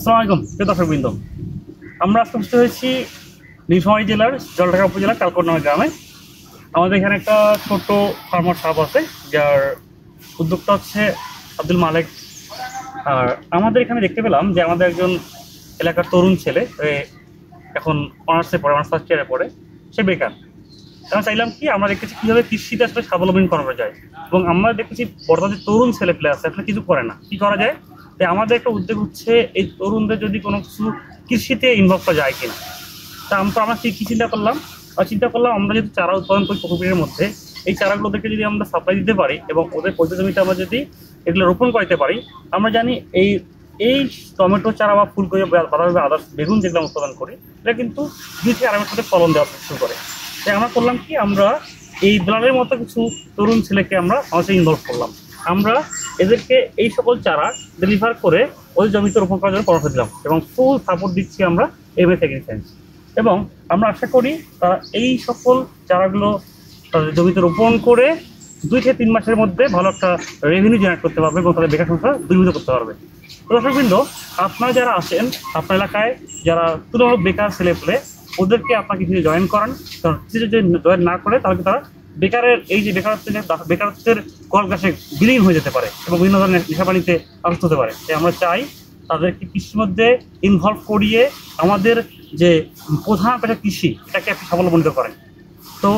আসসালামু আলাইকুম প্রিয় দর্শকবৃন্দ, আমরা আজকে উপস্থিত হয়েছি নীলফামারী জেলার জলঢাকা উপজেলার কালকোট নামে গ্রামে। আমাদের এখানে একটা ছোট্ট ফার্মার শপ আছে, যার উদ্যোক্তা হচ্ছে আব্দুল মালেক। আর আমাদের এখানে দেখতে পেলাম যে আমাদের একজন এলাকার তরুণ ছেলে, এখন অনার্সে পড়ে, অনার্স ফার্স্ট ইয়ারে পড়ে, সে বেকার। আমরা চাইলাম কি, আমরা দেখতেছি কীভাবে কৃষিতে আসলে স্বাবলম্বী করা যায়, এবং আমরা দেখতেছি বর্তমানে তরুণ ছেলে পেলে আছে আসলে কিছু করে না, কি করা যায়। তাই আমাদের একটা উদ্যোগ হচ্ছে এই তরুণদের যদি কোনো কিছু কৃষিতে ইনভলভ করা যায় কিনা। তা আমরা কি চিন্তা করলাম, আমরা যদি চারা উৎপাদন করি প্রকৃতির মধ্যে, এই চারাগুলোদেরকে যদি আমরা সাপ্লাই দিতে পারি এবং ওদের পরিচিত জমিতে আমরা যদি এগুলো রোপণ করতে পারি, আমরা জানি এই টমেটো চারা বা ফুলকপি বা আদার্স বেগুন যেগুলো উৎপাদন করি, এটা কিন্তু 2 থেকে 2.5 বছরে ফলন দেওয়া শুরু করে। তাই আমরা করলাম কি, আমরা এই ব্লাডের মতো কিছু তরুণ ছেলেকে আমরা আমাদের ইনভলভ করলাম। আমরা এদেরকে এই সকল চারা ডেলিভার করে ওই জমিতে রোপণ করার জন্য পরামর্শ দিলাম এবং ফুল সাপোর্ট দিচ্ছি আমরা এমএস এগ্রিসায়েন্স। এবং আমরা আশা করি তারা এই সকল চারাগুলো তাদের জমিতে রোপণ করে 2 থেকে 3 মাসের মধ্যে ভালো একটা রেভিনিউ জেনারেট করতে পারবে এবং তাদের বেকার সমস্যা দূরীভূত করতে পারবে। তো দর্শকবৃন্দ, আপনারা যারা আছেন আপনার এলাকায় যারা তুলনামূলক বেকার ছেলেপেলে, ওদেরকে আপনার কিছু জয়েন করান। কারণ কিছু যদি জয়েন না করে তাহলে তারা বেকারের এই যে বেকারত্বের কলগাছে বিলীন হয়ে যেতে পারে এবং বিভিন্ন ধরনের নেশাপানিতে আসতে হতে পারে। তাই আমরা চাই তাদেরকে কৃষির মধ্যে ইনভলভ করিয়ে আমাদের যে প্রধান পেশা কৃষি, এটাকে আপনি স্বাবলম্বিত করেন। তো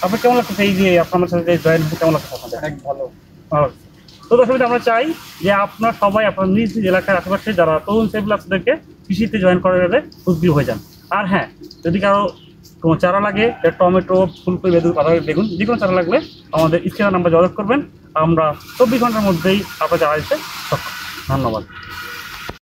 আপনার কেমন লাগছে এই যে আপনার সাথে যে জয়েন হতে, কেমন লাগছে আপনাদের? অনেক ভালো। তো দর্শক, আমরা চাই যে আপনার সবাই আপনার নিজ নিজ এলাকার আশেপাশে যারা তরুণ ছেলেপেলে আছে তাদেরকে কৃষিতে জয়েন করার গেলে উদ্যোগী হয়ে যান। আর হ্যাঁ, যদি কারো কোনো চারা লাগে, টমেটো, ফুলকপি, বেগুন যে কোনো চারা লাগলে আমাদের স্ক্রিনের নাম্বার যোগাযোগ করবেন। আমরা 24 ঘন্টার মধ্যেই আপনার চারা দিতে সক্ষম। ধন্যবাদ।